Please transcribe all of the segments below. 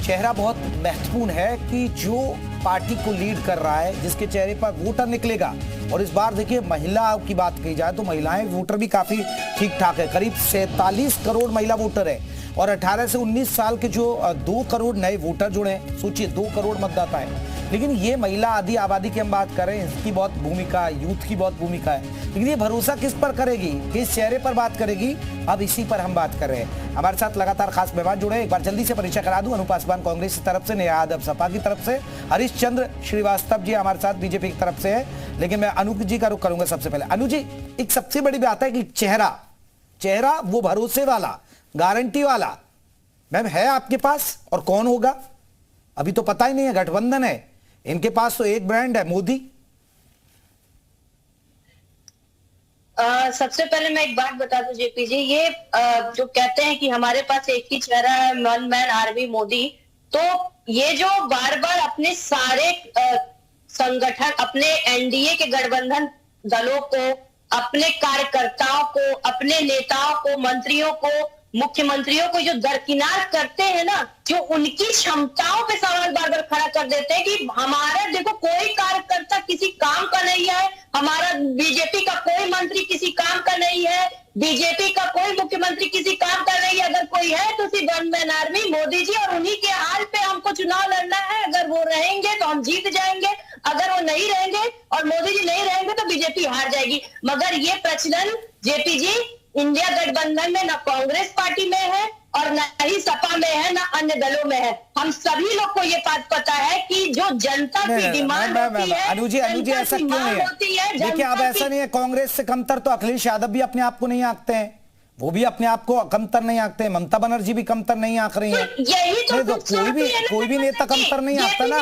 चेहरा बहुत महत्वपूर्ण है कि जो पार्टी को लीड कर रहा है, जिसके चेहरे पर वोटर निकलेगा। और इस बार देखिए महिला की बात की जाए तो महिलाएं वोटर भी काफी ठीक ठाक है, करीब 47 करोड़ महिला वोटर है। और 18 से 19 साल के जो 2 करोड़ नए वोटर जुड़े हैं, सोचिए 2 करोड़ मतदाता है। लेकिन ये महिला आधी आबादी की हम बात करें, इसकी बहुत भूमिका, यूथ की बहुत भूमिका है। लेकिन ये भरोसा किस पर करेगी, किस चेहरे पर बात करेगी, अब इसी पर हम बात कर रहे हैं। हमारे साथ लगातार खास मेहमान जुड़े हैं। एक बार जल्दी से परिचय करा दूं। अनु पासवान कांग्रेस की तरफ से, नेहा यादव सपा की तरफ से, हरीश चंद्र श्रीवास्तव जी हमारे साथ बीजेपी की तरफ से है। लेकिन मैं अनु जी का रुख करूंगा सबसे पहले। अनु जी, एक सबसे बड़ी बात है कि चेहरा वो भरोसे वाला, गारंटी वाला मैम है आपके पास, और कौन होगा अभी तो पता ही नहीं है। गठबंधन है, इनके पास तो एक ब्रांड है, मोदी। सबसे पहले मैं एक बात बता दूं जेपी जी, ये जो कहते हैं कि हमारे पास एक ही चेहरा है, वन मैन आर्मी मोदी, तो ये जो बार बार अपने सारे संगठन, अपने एनडीए के गठबंधन दलों को, अपने कार्यकर्ताओं को, अपने नेताओं को, मंत्रियों को, मुख्यमंत्रियों को जो दरकिनार करते हैं ना, जो उनकी क्षमताओं पे सवाल बार बार खड़ा कर देते हैं कि हमारा देखो कोई कार्यकर्ता किसी काम का नहीं है, हमारा बीजेपी का कोई मंत्री किसी काम का नहीं है, बीजेपी का कोई मुख्यमंत्री किसी काम का नहीं है, अगर कोई है तो सिर्फ one man army Modi ji, और उन्हीं के हाल पे हमको चुनाव लड़ना है। अगर वो रहेंगे तो हम जीत जाएंगे, अगर वो नहीं रहेंगे और मोदी जी नहीं रहेंगे तो बीजेपी हार जाएगी। मगर ये प्रचलन जेपी जी इंडिया गठबंधन में न कांग्रेस पार्टी में है और न ही सपा में है, न अन्य दलों में है। हम सभी लोग को ये बात पता है कि जो जनता की डिमांड होती है, अनु जी ऐसा क्यों नहीं है? देखिए अब ऐसा नहीं है, कांग्रेस से कमतर तो अखिलेश यादव भी अपने आप को नहीं आंकते हैं, वो भी अपने आप को कमतर नहीं आंकते हैं, ममता बनर्जी भी कमतर नहीं आंक रही है। तो कोई भी नेता कमतर नहीं आंकता ना।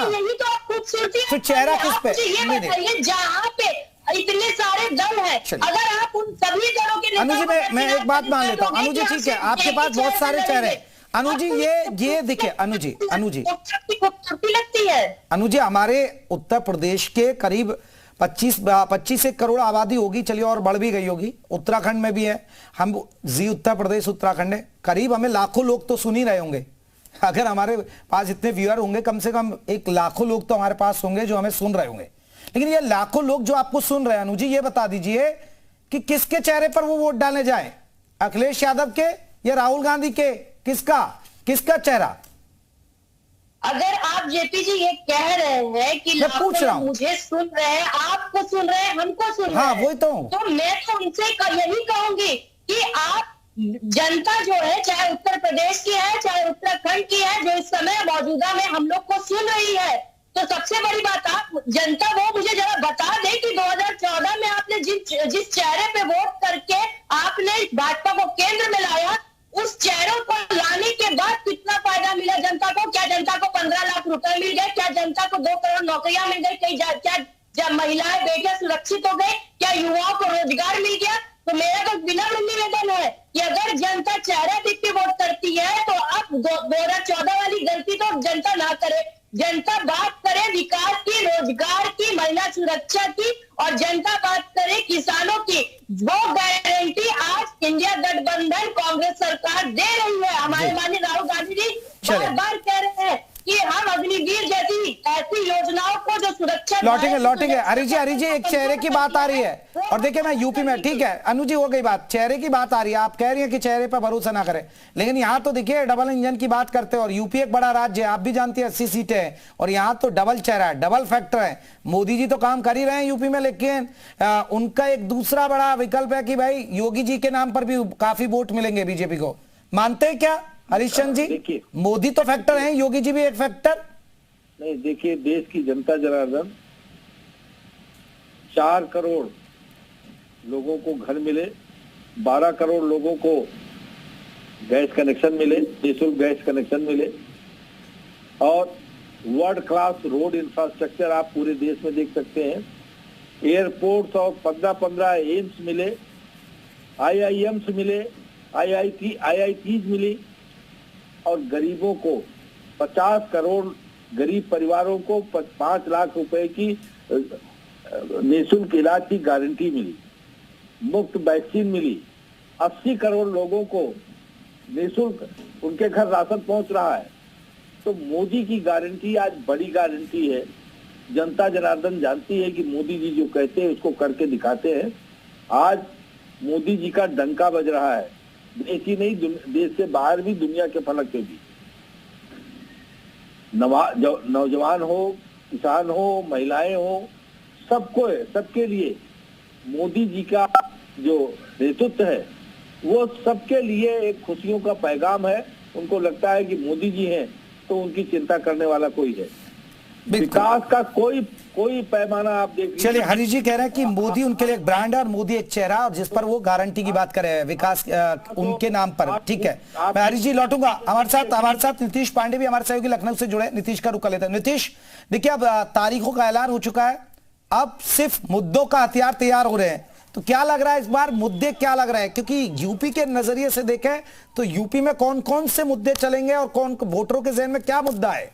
तो चेहरा किस पे? जहाँ पे इतने सारे दल हैं, अगर आप उन सभी दलों के अनु जी मैं एक बात मान लेता हूँ। अनु जी ठीक है, आपके पास बहुत सारे चेहरे हैं। अनु जी ये देखिए, अनु जी खूबसूरती लगती है। अनु जी, हमारे उत्तर प्रदेश के करीब 25 करोड़ आबादी होगी, चलिए और बढ़ भी गई होगी। उत्तराखंड में भी है, हम जी उत्तर प्रदेश उत्तराखंड है, करीब हमें लाखों लोग तो सुन ही रहे होंगे। अगर हमारे पास इतने व्यूअर होंगे, कम से कम 1 लाखों लोग तो हमारे पास होंगे जो हमें सुन रहे होंगे। लेकिन ये लाखों लोग जो आपको सुन रहे हैं, अनु जी ये बता दीजिए कि किसके चेहरे पर वो वोट डालने जाए, अखिलेश यादव के या राहुल गांधी के? किसका चेहरा? अगर आप जेपी जी ये कह रहे हैं कि पूछ रहा हूं, मुझे सुन रहे हैं, आपको सुन रहे हैं, हमको सुन रहे हैं, वही तो मैं तो उनसे यही कहूंगी कि आप जनता जो है, चाहे उत्तर प्रदेश की है, चाहे उत्तराखंड की है, जो इस समय मौजूदा में हम लोग को सुन रही है, तो सबसे बड़ी बात आप जनता वो मुझे जरा बता दे कि 2014 में आपने जिस चेहरे पे वोट करके आपने भाजपा को केंद्र में लाया, उस चेहरों को लाने के बाद कितना फायदा मिला जनता को? क्या जनता को 15 लाख रुपए मिल गए? क्या जनता को 2 करोड़ नौकरियां मिल गई? क्या महिलाएं बेटियां सुरक्षित हो गई? क्या युवाओं को रोजगार मिल गया? तो मेरा तो विनम्र निवेदन है कि अगर जनता चेहरा देख के वोट करती है तो अब 2014 वाली गलती तो जनता ना करे। जनता बात करे विकास की, रोजगार की, महिला सुरक्षा की, और जनता बात करे किसानों की। वो गारंटी आज इंडिया गठबंधन कांग्रेस सरकार दे रही है। हमारे माननीय राहुल गांधी जी बार बार कह रहे हैं कि हम अग्निवीर जैसी ऐसी योजनाओं को जो सुरक्षा लौटेंगे। हरी जी एक चेहरे की बात आ रही है, और देखिए मैं यूपी में, ठीक है अनु जी हो गई बात, चेहरे की बात आ रही है, आप कह रही हैं कि चेहरे पर भरोसा ना करें। लेकिन यहाँ तो देखिए डबल इंजन की बात करते हैं, और यूपी एक बड़ा राज्य है, आप भी जानती है 80 सीटें हैं, और यहाँ तो डबल चेहरा है, डबल फैक्टर है। मोदी जी तो काम कर ही रहे हैं यूपी में, लेकिन उनका एक दूसरा बड़ा विकल्प है कि भाई योगी जी के नाम पर भी काफी वोट मिलेंगे बीजेपी को। मानते हैं क्या हरीशचंद जी? देखिए, मोदी तो फैक्टर हैं, योगी जी भी एक फैक्टर नहीं। देखिए, देश की जनता जनार्दन 4 करोड़ लोगों को घर मिले, 12 करोड़ लोगों को गैस कनेक्शन मिले, निःशुल्क गैस कनेक्शन मिले, और वर्ल्ड क्लास रोड इंफ्रास्ट्रक्चर आप पूरे देश में देख सकते हैं। एयरपोर्ट्स और 15 एम्स मिले, IIMs मिले, IITs मिली, और गरीबों को 50 करोड़ गरीब परिवारों को 5 लाख रुपए की निःशुल्क इलाज की गारंटी मिली, मुफ्त वैक्सीन मिली, 80 करोड़ लोगों को निःशुल्क उनके घर राशन पहुंच रहा है। तो मोदी की गारंटी आज बड़ी गारंटी है। जनता जनार्दन जानती है कि मोदी जी जो कहते हैं उसको करके दिखाते हैं। आज मोदी जी का डंका बज रहा है, देश ही नहीं देश से बाहर भी, दुनिया के फलक पे भी। नौजवान हो, किसान हो, महिलाएं हो, सबको है, सबके लिए मोदी जी का जो नेतृत्व है वो सबके लिए एक खुशियों का पैगाम है। उनको लगता है कि मोदी जी हैं तो उनकी चिंता करने वाला कोई है। विकास का कोई पैमाना आप देख लीजिए। चलिए, हरीश जी कह रहे हैं कि मोदी उनके लिए एक ब्रांड है और मोदी एक चेहरा, और जिस पर वो गारंटी की बात कर रहे हैं विकास उनके नाम पर। ठीक है, मैं हरीश जी लौटूंगा। हमारे साथ नीतीश पांडे भी हमारे सहयोगी लखनऊ से जुड़े। नीतीश का रुख कर लेते हैं। नीतीश, देखिए अब तारीखों का ऐलान हो चुका है, अब सिर्फ मुद्दों का हथियार तैयार हो रहे हैं। तो क्या लग रहा है इस बार मुद्दे क्या लग रहे हैं? क्योंकि यूपी के नजरिए से देखें तो यूपी में कौन कौन से मुद्दे चलेंगे और कौन वोटरों के जहन में क्या मुद्दा है?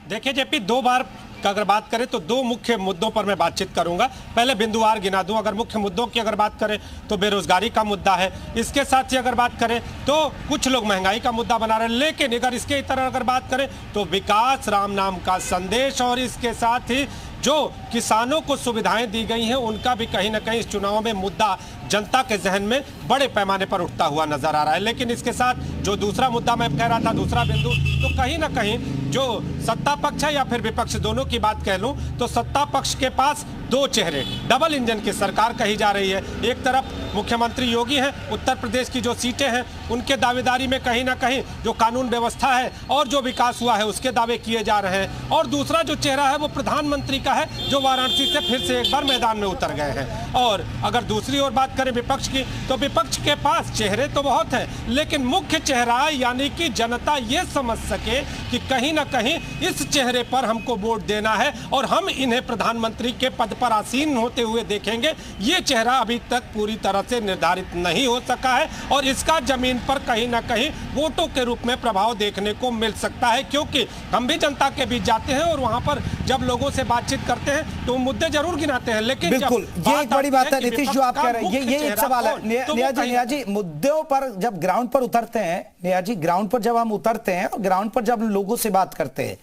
देखिए जेपी, दो बार का अगर बात करें तो दो मुख्य मुद्दों पर मैं बातचीत करूंगा। पहले बिंदुवार गिना दूं। अगर मुख्य मुद्दों की अगर बात करें तो बेरोजगारी का मुद्दा है। इसके साथ ही अगर बात करें तो कुछ लोग महंगाई का मुद्दा बना रहे हैं, लेकिन अगर इसके तरह अगर बात करें तो विकास राम नाम का संदेश और इसके साथ ही जो किसानों को सुविधाएं दी गई हैं उनका भी कहीं ना कहीं इस चुनाव में मुद्दा जनता के जहन में बड़े पैमाने पर उठता हुआ नजर आ रहा है। लेकिन इसके साथ जो दूसरा मुद्दा मैं कह रहा था, दूसरा बिंदु, तो कहीं ना कहीं जो सत्ता पक्ष है या फिर विपक्ष, दोनों की बात कह लूं तो सत्ता पक्ष के पास दो चेहरे, डबल इंजन की सरकार कही जा रही है। एक तरफ मुख्यमंत्री योगी हैं, उत्तर प्रदेश की जो सीटें हैं उनके दावेदारी में कहीं ना कहीं जो कानून व्यवस्था है और जो विकास हुआ है उसके दावे किए जा रहे हैं, और दूसरा जो चेहरा है वो प्रधानमंत्री का है जो वाराणसी से फिर से एक बार मैदान में उतर गए हैं। और अगर दूसरी ओर बात करें विपक्ष की, तो विपक्ष के पास चेहरे तो बहुत हैं, लेकिन मुख्य चेहरा यानी कि जनता ये समझ सके कि कहीं ना कहीं इस चेहरे पर हमको वोट देना है और हम इन्हें प्रधानमंत्री के पद पर आसीन होते हुए देखेंगे, ये चेहरा अभी तक पूरी तरह से निर्धारित नहीं हो सका है और इसका जमीन पर कहीं ना कहीं वोटों के रूप में प्रभाव देखने को मिल सकता है। क्योंकि हम भी जनता के बीच जाते हैं और वहां पर जब लोगों से बातचीत करते हैं तो मुद्दे जरूर गिनाते हैं, लेकिन बिल्कुल ये एक बड़ी बात है नीतीश जो आप कह रहे हैं, ये एक सवाल है। नेहा जी मुद्दों पर जब ग्राउंड पर उतरते हैं, नेहा जी ग्राउंड पर जब हम उतरते हैं और ग्राउंड पर जब लोगों से बात करते हैं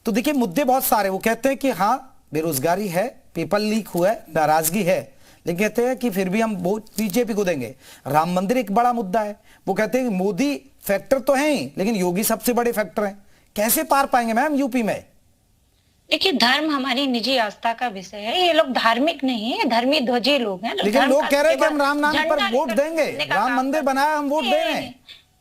तो देखिए मुद्दे बहुत सारे। वो कहते हैं कि हाँ बेरोजगारी है, पेपर लीक हुआ है, नाराजगी है, लेकिन कहते हैं कि फिर भी हम वोट बीजेपी को देंगे। राम मंदिर एक बड़ा मुद्दा है, वो कहते हैं कि मोदी फैक्टर तो है ही लेकिन योगी सबसे बड़े फैक्टर हैं। कैसे पार पाएंगे मैम यूपी में? देखिए, धर्म हमारी निजी आस्था का विषय है। ये लोग धार्मिक नहीं है, धर्मी ध्वजी लोग हैं। लेकिन लोग कह रहे हैं कि हम राम नाम पर वोट देंगे, राम मंदिर बनाया हम वोट दे रहे हैं।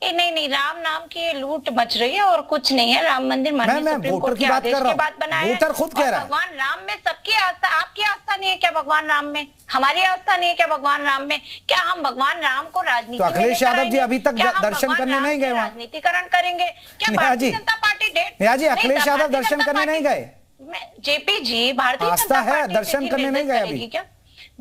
नहीं, राम नाम की लूट मच रही है और कुछ नहीं है। राम मंदिर माननीय सुप्रीम कोर्ट के आदेश के बाद बनाया है। वोटर खुद कह रहा है भगवान राम में सबकी आस्था। आपकी आस्था नहीं है क्या भगवान राम में? हमारी आस्था नहीं है क्या भगवान राम में? क्या हम भगवान राम को राजनीति तो अखिलेश यादव जी अभी तक दर्शन करने नहीं गए वहाँ? राजनीतिकरण करेंगे क्या? भारतीय जनता पार्टी डेट, नेहा जी अखिलेश यादव दर्शन करने नहीं गए? जेपी जी, भारतीय आस्था है, दर्शन करने नहीं गए अभी क्या?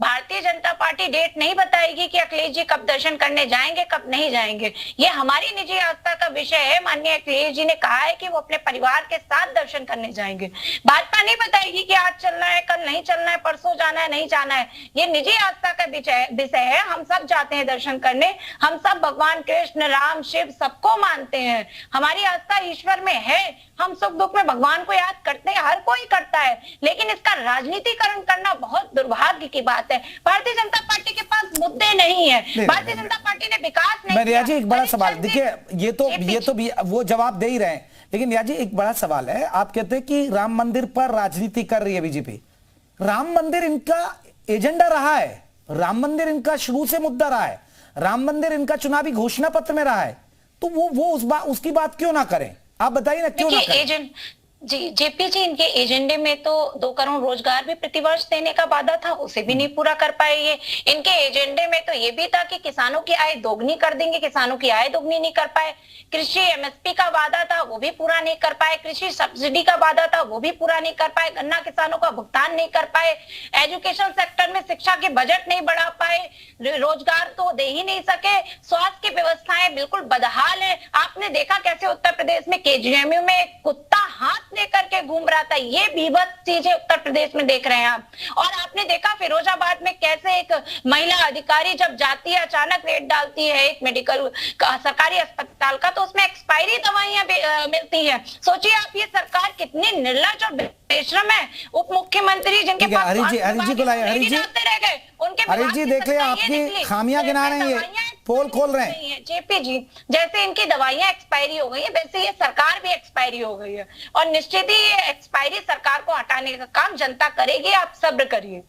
भारतीय जनता पार्टी डेट नहीं बताएगी कि अखिलेश जी कब दर्शन करने जाएंगे, कब नहीं जाएंगे। ये हमारी निजी आस्था का विषय है। माननीय अखिलेश जी ने कहा है कि वो अपने परिवार के साथ दर्शन करने जाएंगे। भाजपा नहीं बताएगी कि आज चलना है, कल नहीं चलना है, परसों जाना है, नहीं जाना है। ये निजी आस्था का विषय है। हम सब जाते हैं दर्शन करने। हम सब भगवान कृष्ण, राम, शिव सबको मानते हैं। हमारी आस्था ईश्वर में है। हम सुख दुख में भगवान को याद करते हैं, हर कोई करता है, लेकिन इसका राजनीतिकरण करना बहुत दुर्भाग्य की बात है। भारतीय जनता पार्टी के पास मुद्दे नहीं है। भारतीय जनता पार्टी ने विकास नहीं किया। जी एक बड़ा सवाल, देखिए ये तो भी वो जवाब दे ही रहे हैं, लेकिन नेहा जी एक बड़ा सवाल है। आप कहते हैं कि राम मंदिर पर राजनीति कर रही है बीजेपी। राम मंदिर इनका एजेंडा रहा है, राम मंदिर इनका शुरू से मुद्दा रहा है, राम मंदिर इनका चुनावी घोषणा पत्र में रहा है, तो वो उसकी बात क्यों ना करें? आप बताइए ना क्यों ना करें? जी जेपी जी, इनके एजेंडे में तो 2 करोड़ रोजगार भी प्रतिवर्ष देने का वादा था, उसे भी नहीं पूरा कर पाए ये। इनके एजेंडे में तो ये भी था कि किसानों की आय दोगुनी कर देंगे, किसानों की आय दोगुनी नहीं कर पाए। कृषि एमएसपी का वादा था, वो भी पूरा नहीं कर पाए। कृषि सब्सिडी का वादा था, वो भी पूरा नहीं कर पाए। गन्ना किसानों का भुगतान नहीं कर पाए। एजुकेशन सेक्टर में शिक्षा के बजट नहीं बढ़ा पाए। रोजगार तो दे ही नहीं सके। स्वास्थ्य की व्यवस्थाएं बिल्कुल बदहाल है। आपने देखा कैसे उत्तर प्रदेश में केजीएमयू में एक कुत्ता हाथ मास्क लेकर के घूम रहा था। ये बीभत्स चीजें उत्तर प्रदेश में देख रहे हैं आप। और आपने देखा फिरोजाबाद में कैसे एक महिला अधिकारी जब जाती है, अचानक रेड डालती है एक मेडिकल सरकारी अस्पताल का, तो उसमें एक्सपायरी दवाइयां मिलती है। सोचिए आप, ये सरकार कितनी निर्लज और बेशरम है। उप मुख्यमंत्री जिनके पास हरि जी को लाइए। हरि जी देख ले, आपकी खामियां गिना रहे हैं, ये पोल खोल रहे हैं। जेपी जी, जैसे इनकी दवाइयां एक्सपायरी हो गई है, वैसे ये सरकार भी एक्सपायरी हो गई है और निश्चित ही ये एक्सपायरी सरकार को हटाने का काम जनता करेगी, आप सब्र करिए।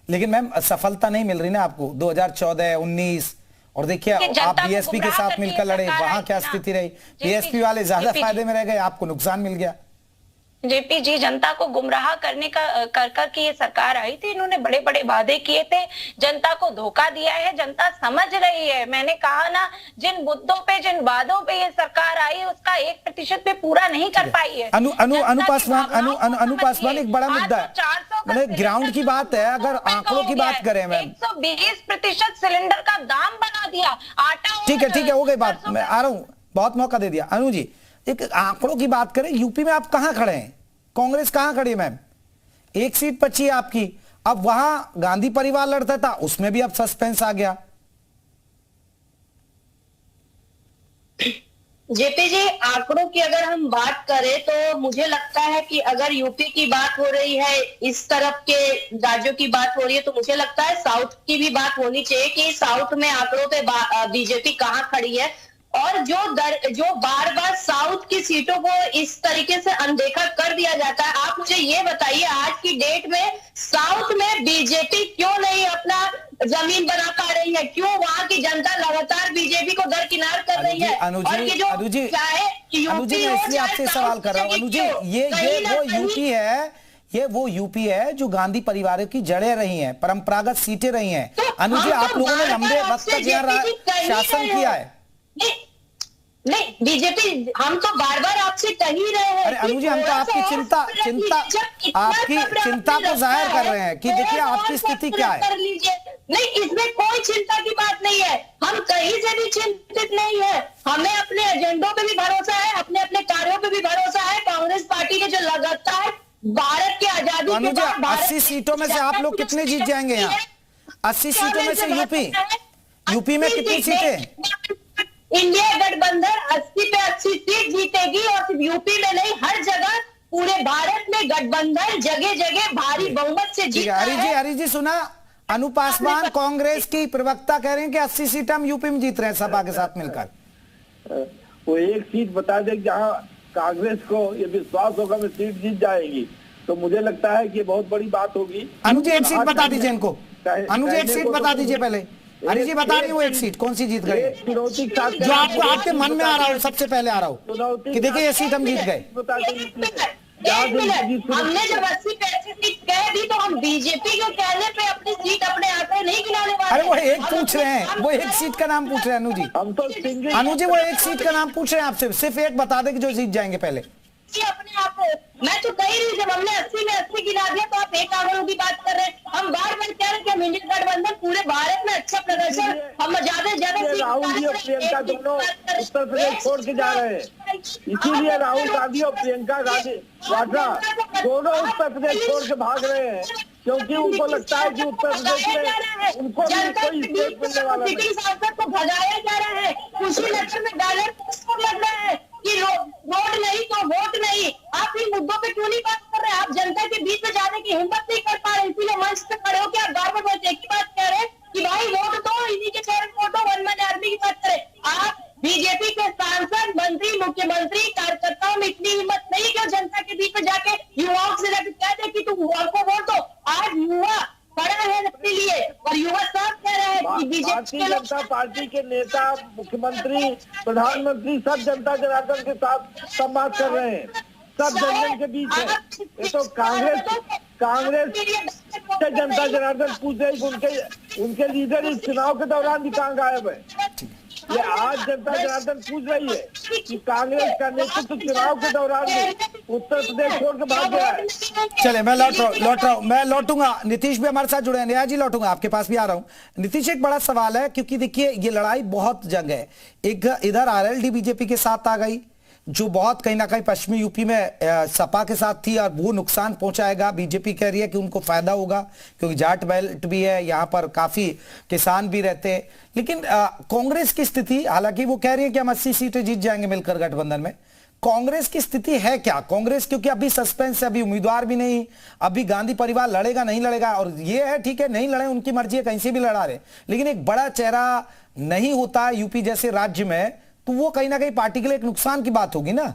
लेकिन मैम सफलता नहीं मिल रही ना आपको 2014, 19 और देखिए आप बीएसपी के साथ मिलकर लड़े, वहां क्या स्थिति रही? बीएसपी वाले ज्यादा फायदे में रह गए, आपको नुकसान मिल गया। जेपी जी, जनता को गुमराह करने का कर की ये सरकार आई थी। इन्होंने बड़े बड़े वादे किए थे, जनता को धोखा दिया है, जनता समझ रही है। मैंने कहा ना, जिन मुद्दों पे, जिन वादों पे ये सरकार आई, उसका 1% भी पूरा नहीं कर पाई है। अनु पासवान एक बड़ा मुद्दा है, मतलब ग्राउंड की बात है। अगर आंकड़ों की बात करें मैम, 120% सिलेंडर का दाम बना दिया, आटा। ठीक है, हो गई बात, मैं आ रहा हूं, बहुत मौका दे दिया। अनु जी, एक आंकड़ों की बात करें, यूपी में आप कहां खड़े हैं? कांग्रेस कहां खड़ी है मैम? 1 सीट बची है आपकी। अब वहां गांधी परिवार लड़ता था, उसमें भी अब सस्पेंस आ गया। जेपी जी, आंकड़ों की अगर हम बात करें तो मुझे लगता है कि अगर यूपी की बात हो रही है, इस तरफ के राज्यों की बात हो रही है, तो मुझे लगता है साउथ की भी बात होनी चाहिए कि साउथ में आंकड़ों पे बीजेपी कहां खड़ी है। और जो बार बार साउथ की सीटों को इस तरीके से अनदेखा कर दिया जाता है, आप मुझे ये बताइए आज की डेट में साउथ में बीजेपी क्यों नहीं अपना जमीन बना पा रही है? क्यों वहां की जनता लगातार बीजेपी को दरकिनार कर रही है? अनुजी, मैं इसलिए आपसे सवाल कर रहा हूँ। अनुजी, ये वो यूपी है जो गांधी परिवार की जड़ें रही हैं, परंपरागत सीटें रही हैं। अनुजी, आप लोगों ने लंबे वक्त तक यहाँ शासन किया है। नहीं बीजेपी, हम तो बार बार आपसे कह ही रहे हैं। अरे अनुजी, हम तो आपकी चिंता को जाहिर कर रहे हैं कि देखिए आपकी स्थिति क्या है। कर लीजिए, नहीं इसमें कोई चिंता की बात नहीं है, हम कहीं से भी चिंतित नहीं है। हमें अपने एजेंडों पे भी भरोसा है, अपने अपने कार्यों पे भी भरोसा है। कांग्रेस पार्टी ने जो लगातार भारत की आजादी के बाद 80 सीटों में से आप लोग कितने जीत जाएंगे? यहाँ 80 सीटों में से यूपी में कितनी सीटें? इंडिया गठबंधन 80 पे 80 सीट जीतेगी और सिर्फ यूपी में नहीं, हर जगह पूरे भारत में गठबंधन जगह जगह भारी बहुमत से जीता है। हरि जी सुना, अनु पासवान कांग्रेस की प्रवक्ता कह रहे हैं कि 80 सीट हम यूपी में जीत रहे हैं सपा के साथ मिलकर। वो एक सीट बता दे जहां कांग्रेस को ये विश्वास होगा मैं सीट जीत जाएगी, तो मुझे लगता है कि ये बहुत बड़ी बात होगी। अनुजी, एक सीट बता दीजिए इनको। अनुजी, एक सीट बता दीजिए पहले। हरि जी बता रही हूँ, एक सीट कौन सी जीत गए जो आपको आपके मन में आ रहा हो, सबसे पहले आ रहा हो कि देखिए ये सीट हम जीत गए। हमने जब 80 पे 80 सीट कह दी तो हम बीजेपी के कहने पे अपनी सीट अपने आंकड़े नहीं गिनाने वाले। अरे वो एक पूछ रहे हैं, वो एक सीट का नाम पूछ रहे हैं अनुजी। हम तो अनुजी वो एक सीट का नाम पूछ रहे हैं आपसे, सिर्फ एक बता दे कि जो जीत जाएंगे पहले। अपने आप मैं तो कही रही, जब हमने 80 में 80 गिना दिया तो आप एक आंकड़ों की बात कर रहे हैं। हम बार बार कह रहे हैं कि हम इंडिया गठबंधन पूरे भारत में अच्छा प्रदर्शन, हम ज्यादा राहुल जी और प्रियंका दोनों उत्तर प्रदेश छोड़ के जा रहे हैं, इसीलिए राहुल गांधी और प्रियंका गांधी वाड्रा दोनों उत्तर प्रदेश छोड़ के भाग रहे हैं, क्योंकि उनको लगता है कि उत्तर प्रदेश में उनको भी कोई स्टेट मिलने वाला नहीं। सांसद को भगाया जा रहा है, कुशीनगर में बैलेट पोस्टर लग रहा है कि रोड नहीं तो वोट नहीं। आप इन मुद्दों पे क्यों नहीं बात कर रहे? आप जनता के बीच में जाने की हिम्मत नहीं कर पा रहे, इसीलिए मंच पे खड़े होकर आप बार बार एक ही बात कह रहे हैं कि भाई वोट दो, इन्हीं के चेहरे वोट दो, वन मैन आर्मी की बात करें। आप बीजेपी के सांसद, मंत्री, मुख्यमंत्री, कार्यकर्ताओं में इतनी हिम्मत नहीं कि जनता के बीच में जाके युवाओं से जाकर कह दे कि तुम हमको वोट दो। आज युवा खड़ा है अपने लिए और युवा साफ कह रहे हैं कि बीजेपी भारतीय जनता पार्टी के नेता, मुख्यमंत्री, प्रधानमंत्री सब जनता जनार्दन के साथ संवाद कर रहे हैं, सब जन के बीच है। ये तो कांग्रेस से जनता जनार्दन पूछ रहे कि उनके लीडर इस चुनाव के दौरान भी कहाँ गायब है। ये आज जनता जनार्दन पूछ रही है कि कांग्रेस का नेतृत्व चुनाव के दौरान भी उत्तर प्रदेश छोड़ के भाग गया है। चले मैं मैं लौटूंगा। नीतीश भी हमारे साथ जुड़े हैं, नया जी लौटूंगा, आपके पास भी आ रहा हूं। नीतीश, एक बड़ा सवाल है क्योंकि देखिए ये लड़ाई बहुत जंग है। एक इधर आरएलडी बीजेपी के साथ आ गई, जो बहुत कहीं ना कहीं पश्चिमी यूपी में सपा के साथ थी, और वो नुकसान पहुंचाएगा। बीजेपी कह रही है कि उनको फायदा होगा क्योंकि जाट बेल्ट भी है, यहाँ पर काफी किसान भी रहते हैं। लेकिन कांग्रेस की स्थिति, हालांकि वो कह रही है कि हम 80 सीटें जीत जाएंगे मिलकर गठबंधन में, कांग्रेस की स्थिति है क्या? कांग्रेस क्योंकि अभी सस्पेंस है, अभी उम्मीदवार भी नहीं, अभी गांधी परिवार लड़ेगा नहीं लड़ेगा, और ये है ठीक है नहीं लड़े उनकी मर्जी है, कहीं से भी लड़ा रहे, लेकिन एक बड़ा चेहरा नहीं होता यूपी जैसे राज्य में, तो वो कहीं ना कहीं पार्टी के लिए एक नुकसान की बात होगी ना।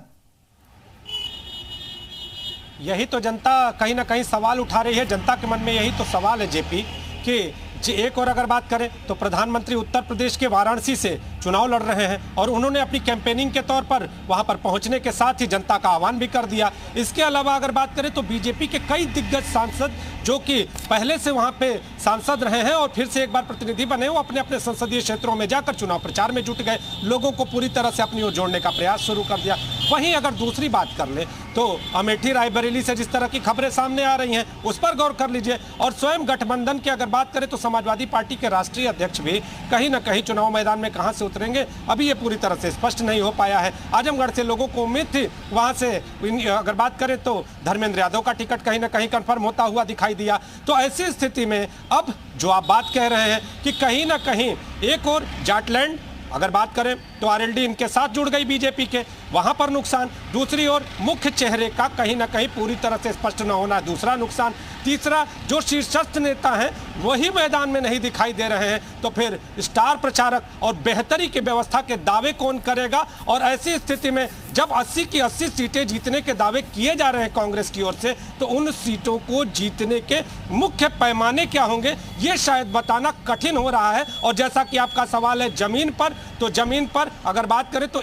यही तो जनता कहीं ना कहीं सवाल उठा रही है। जनता के मन में यही तो सवाल है जेपी कि एक और अगर बात करें तो प्रधानमंत्री उत्तर प्रदेश के वाराणसी से चुनाव लड़ रहे हैं और उन्होंने अपनी कैंपेनिंग के तौर पर वहां पर पहुंचने के साथ ही जनता का आह्वान भी कर दिया। इसके अलावा अगर बात करें तो बीजेपी के कई दिग्गज सांसद जो कि पहले से वहां पे सांसद रहे हैं और फिर से एक बार प्रतिनिधि बने, वो अपने अपने संसदीय क्षेत्रों में जाकर चुनाव प्रचार में जुट गए, लोगों को पूरी तरह से अपनी ओर जोड़ने का प्रयास शुरू कर दिया। वहीं अगर दूसरी बात कर ले तो अमेठी रायबरेली से जिस तरह की खबरें सामने आ रही हैं उस पर गौर कर लीजिए। और स्वयं गठबंधन की अगर बात करें तो समाजवादी पार्टी के राष्ट्रीय अध्यक्ष भी कहीं ना कहीं चुनाव मैदान में कहां से उतरेंगे अभी ये पूरी तरह से स्पष्ट नहीं हो पाया है। आजमगढ़ से लोगों को उम्मीद थी, वहां से अगर बात करें तो धर्मेंद्र यादव का टिकट कहीं ना कहीं कंफर्म होता हुआ दिखाई दिया। तो ऐसी स्थिति में अब जो आप बात कह रहे हैं कि कहीं ना कहीं एक और जाटलैंड अगर बात करें तो आरएलडी इनके साथ जुड़ गई बीजेपी के, वहां पर नुकसान। दूसरी ओर मुख्य चेहरे का कहीं ना कहीं पूरी तरह से स्पष्ट न होना, दूसरा नुकसान। तीसरा, जो शीर्षस्थ नेता हैं वही मैदान में नहीं दिखाई दे रहे हैं, तो फिर स्टार प्रचारक और बेहतरी की व्यवस्था के दावे कौन करेगा? और ऐसी स्थिति में जब 80 की 80 सीटें जीतने के दावे किए जा रहे हैं कांग्रेस की ओर से, तो उन सीटों को जीतने के मुख्य पैमाने क्या होंगे ये शायद बताना कठिन हो रहा है। और जैसा कि आपका सवाल है जमीन पर, तो जमीन पर अगर बात करें तो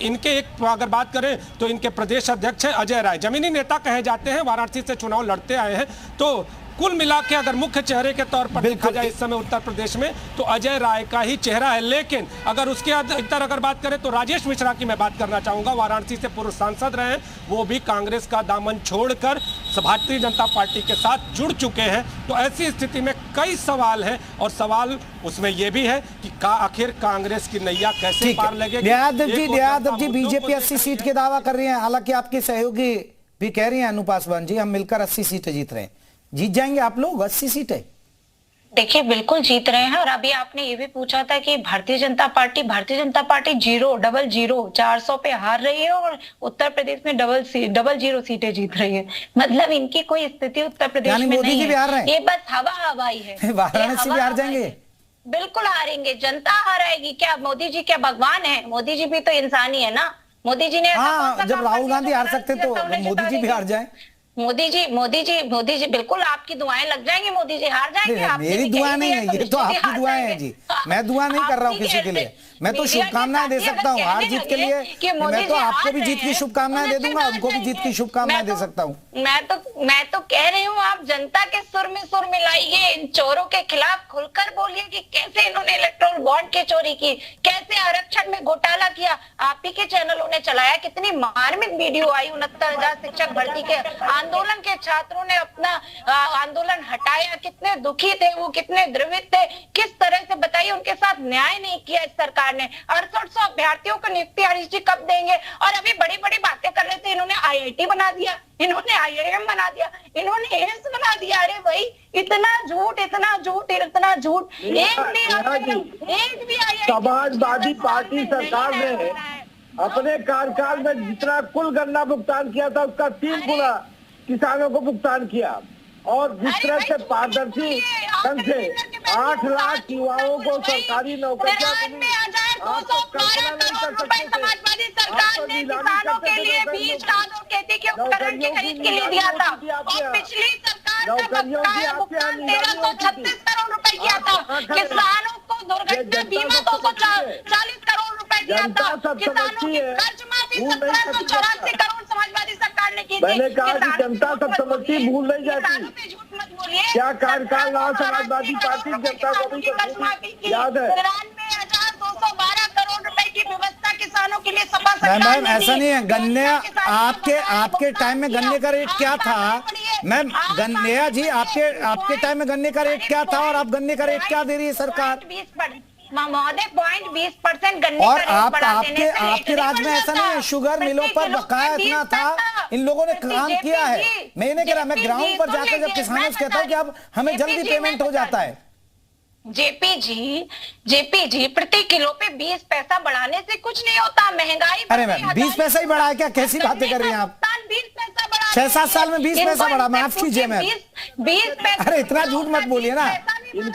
अगर बात करें तो इनके प्रदेश अध्यक्ष है अजय राय, जमीनी नेता कहे जाते हैं, वाराणसी से चुनाव लड़ते आए हैं। तो कुल मिला के अगर मुख्य चेहरे के तौर पर देखा जाए इस समय उत्तर प्रदेश में तो अजय राय का ही चेहरा है। लेकिन अगर उसके इधर अगर बात करें तो राजेश मिश्रा की मैं बात करना चाहूंगा, वाराणसी से पूर्व सांसद रहे हैं, वो भी कांग्रेस का दामन छोड़कर भारतीय जनता पार्टी के साथ जुड़ चुके हैं। तो ऐसी स्थिति में कई सवाल हैं और सवाल उसमें यह भी है कि आखिर कांग्रेस की नैया कैसे पार लगेगी। दयादव जी बीजेपी 80 सीट के दावा कर रही है, हालांकि आपके सहयोगी भी कह रही हैं अनु पासवान जी हम मिलकर 80 सीटें जीत रहे हैं। जीत जाएंगे आप लोग 80 सीटें? देखिए बिल्कुल जीत रहे हैं। और अभी आपने ये भी पूछा था कि भारतीय जनता पार्टी 000 400 पे हार रही है और उत्तर प्रदेश में डबल जीरो सीटें जीत रही है। मतलब इनकी कोई स्थिति उत्तर प्रदेश में नहीं है, ये बस हवाई है। वाराणसी भी हार जाएंगे? बिल्कुल हारेंगे, जनता हारेगी। क्या मोदी जी क्या भगवान है? मोदी जी भी तो इंसानी है ना। मोदी जी ने जब राहुल गांधी हार सकते तो मोदी जी भी हार जाए। मोदी जी बिल्कुल आपकी दुआएं लग जाएंगी, मोदी जी हार जाएंगे। मेरी दुआ नहीं है, ये तो आपकी दुआएं हैं जी। मैं दुआ नहीं कर रहा हूँ किसी के लिए, मैं तो शुभकामनाएं दे सकता हूँ हार जीत के लिए। मैं तो आपको भी जीत की शुभकामनाएं दे दूंगा, उनको भी जीत की शुभकामनाएं दे सकता हूँ। मैं तो कह रही हूँ आप जनता के सुर में सुर मिलाइए, इन चोरों के खिलाफ खुलकर बोलिए कि कैसे इन्होंने इलेक्टोरल बॉन्ड की चोरी की, कैसे आरक्षण में घोटाला किया। आप ही के चैनलों ने चलाया, कितनी मार्मिक वीडियो आई। 69,000 शिक्षक भर्ती के आंदोलन के छात्रों ने अपना आंदोलन हटाया, कितने दुखी थे वो, कितने द्रवित थे, किस तरह से बताइए उनके साथ न्याय नहीं किया इस सरकार ने। 6800 अभ्यर्थियों को नियुक्ति हरीश जी कब देंगे? और अभी बड़ी बड़ी बातें कर रहे थे, इन्होंने IIT बना दिया, इन्होंने IIM बना दिया, इन्होंने एम्स बना दिया। अरे भाई इतना झूठ, इतना झूठ, इतना झूठ। एक भी समाजवादी पार्टी सरकार ने अपने कार्यकाल में जितना कुल गन्ना भुगतान किया था उसका 3 गुना किसानों को भुगतान किया। और जिस तरह से पारदर्शी ढंग से 8 लाख युवाओं को सरकारी नौकरियां मिली, समाजवादी सरकार ने किसानों के लिए बीज, खाद और खेती के उपकरण की खरीद के लिए दिया था। और पिछली सरकार का बकाया भुगतान 1336 करोड़ रुपए किया था। किसानों को दुर्घटना बीमा 240 करोड़ रुपए दिया था। किसानों की कर्ज माफी 1784 करोड़ समाजवादी सरकार ने की थी। मैंने कहा कि जनता सब समझती, भूल नहीं जाती। क्या कार्यकाल रहा समाजवादी पार्टी जनता को भी याद है। 93,212 करोड़ रुपए की व्यवस्था किसानों के लिए सपा सरकार ने मैम ऐसा नहीं है। गन्ने आपके टाइम में गन्ने का रेट क्या था मैम? गन्ने जी आपके टाइम में गन्ने का रेट क्या था और आप गन्ने का रेट क्या दे रही है सरकार? महोदय 0.20% गन्ने और का रेट बढ़ा देने से आपके रेट राज्य में नहीं ऐसा बढ़ नहीं है, जाता। शुगर मिलों पर प्रति बकाया किलो इतना पे था, 20 पैसा। इन लोगों ने प्रति काम किया है। JP मैं नहीं कह रहा, मैं जी, ग्राउंड पर सुन जाकर जब लीजिए, किसानों मैं से कहता हूँ कि अब हमें JP जल्दी जी, पेमेंट मैं हो जाता है। जेपी जी प्रति किलो पे 20 पैसा बढ़ाने से कुछ नहीं होता, महंगाई अरे मैम 20 पैसा ही बढ़ा है क्या? कैसी बातें कर रही हैं आप? 20 पैसा बढ़ा, 6-7 साल में 20 पैसा बढ़ा, माफ कीजिए मैम। 20 पैसा। अरे इतना झूठ मत बोलिए ना,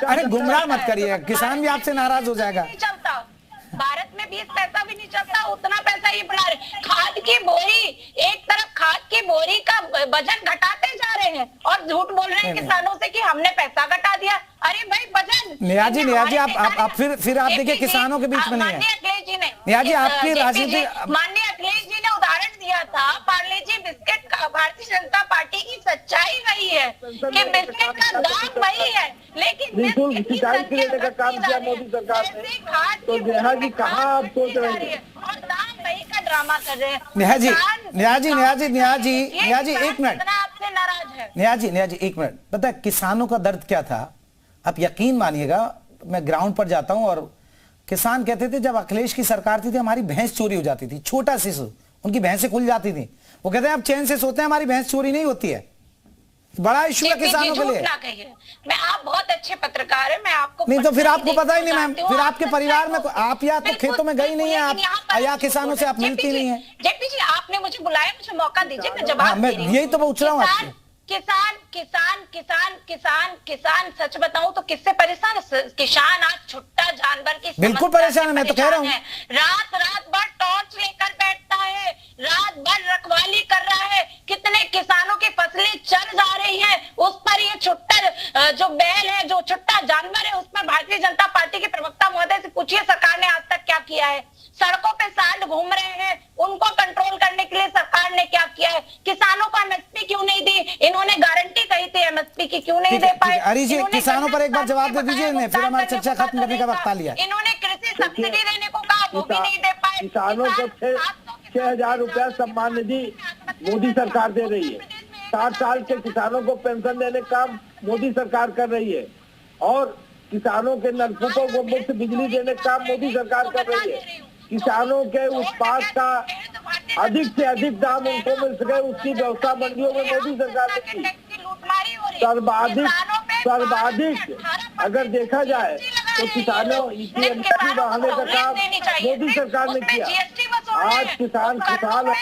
अरे गुमराह मत करिए, किसान भी आपसे नाराज हो जाएगा। नहीं चलता, भारत में 20 पैसा भी नहीं चलता, उतना पैसा ये बढ़ा रहे। खाद की बोरी, एक तरफ खाद की बोरी का वजन घटाते जा रहे हैं और झूठ बोल रहे हैं किसानों से कि हमने पैसा घटा दिया। अरे भाई वजन। नेहा जी आप फिर आप देखिए किसानों के बीच में नहीं है। माननीय अखिलेश जी ने, नेहा जी आपकी राजनीति, माननीय अखिलेश जी ने उदाहरण दिया था, पार्ले जी बिस्किट का, भारतीय जनता पार्टी की सच्चाई वही है कि बिस्किट का दाम वही है, लेकिन निःशुल्क सिंचाई के लिए का काम किया मोदी सरकार ने। तो नेहा जी कहाँ आप सोच रहे हैं? और दाम वही का ड्रामा कर रहे हैं। नेहा जी एक मिनट, आपसे नाराज है। नेहा जी एक मिनट, पता है किसानों का दर्द क्या था? आप यकीन मानिएगा, मैं ग्राउंड पर जाता हूं और किसान कहते थे जब अखिलेश की सरकार थी हमारी भैंस चोरी हो जाती थी, छोटा शिशु, उनकी भैंसें खुल जाती थी, वो कहते हैं आप चैन से सोते हैं, हमारी भैंस चोरी नहीं होती है। बड़ा इश्यू है किसानों के लिए। मैं, आप बहुत अच्छे पत्रकार हैं, मैं आपको नहीं तो फिर आपको पता ही नहीं मैम, फिर आपके परिवार में आप या तो खेतों में गई नहीं है आप, या किसानों से आप मिलती नहीं है। जेपी जी आपने मुझे बुलाया, मुझे मौका दीजिए, मैं जवाब मैं यही तो पूछ रहा हूँ आपसे। किसान सच बताऊं तो किससे परेशान? किसान आज छुट्टा जानवर की बिल्कुल परेशान है, मैं तो कह रहा हूँ। रात भर टॉर्च लेकर बैठता है, रात भर रखवाली कर रहा है, कितने किसानों की फसलें चल जा रही हैं, उस पर ये छुट्टा जो बैल है, जो छुट्टा जानवर है, उस पर भारतीय जनता पार्टी के प्रवक्ता महोदय से पूछिए सरकार ने आज तक क्या किया है? सड़कों पे सांड घूम रहे हैं, उनको कंट्रोल करने के लिए सरकार ने क्या किया है? किसानों को एमएसपी क्यों नहीं दी? इन्होंने गारंटी कही थी एमएसपी की, क्यों नहीं दे पाए? अरी जी किसानों पर एक बार जवाब दे दीजिए, फिर हमारी चर्चा खत्म करने का वक्त आ लिया। इन्होंने कृषि सब्सिडी देने को कहा, वो भी नहीं दे पाए। किसानों को 6,000 रुपया सम्मान निधि मोदी सरकार दे रही है। 60 साल के किसानों को पेंशन देने का काम मोदी सरकार कर रही है, और किसानों के नलकूपों को मुफ्त बिजली देने का काम मोदी सरकार कर रही है। किसानों के उत्पाद का अधिक से अधिक दाम उनको मिल सके, उसकी व्यवस्था मंडियों में मोदी सरकार ने की। सर्वाधिक अगर देखा जाए तो किसानों की एमएसपी बढ़ाने का काम मोदी सरकार ने किया। आज किसान खुशहाल है,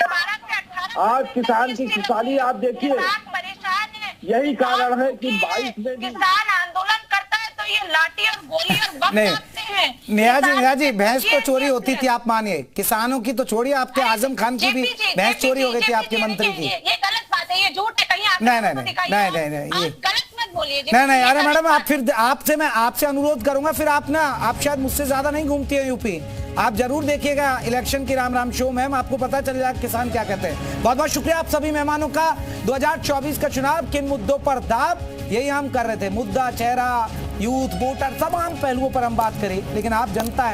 आज किसान की खुशहाली आप देखिए। यही कारण है कि 22 में किसान आंदोलन करता है तो ये लाठी और गोली और बम नहीं, मारते हैं। नेहा जी भैंस तो चोरी होती थी, आप मानिए, किसानों की तो छोड़िए, आपके आजम खान की भी भैंस चोरी हो गई थी आपके मंत्री की। ये गलत बात है, ये झूठ है, कहीं नहीं, ये गलत मत बोलिए। नहीं, अरे मैडम आप फिर मैं आपसे अनुरोध करूंगा, फिर आप शायद मुझसे ज्यादा नहीं घूमती है यूपी, आप जरूर देखिएगा इलेक्शन की राम शो मैम, आपको पता चल जाएगा किसान क्या कहते हैं। बहुत बहुत शुक्रिया आप सभी मेहमानों का। 2024 का चुनाव किन मुद्दों पर दाव, यही हम कर रहे थे, मुद्दा, चेहरा, यूथ, वोटर, तमाम पहलुओं पर हम बात करें, लेकिन आप जनता है।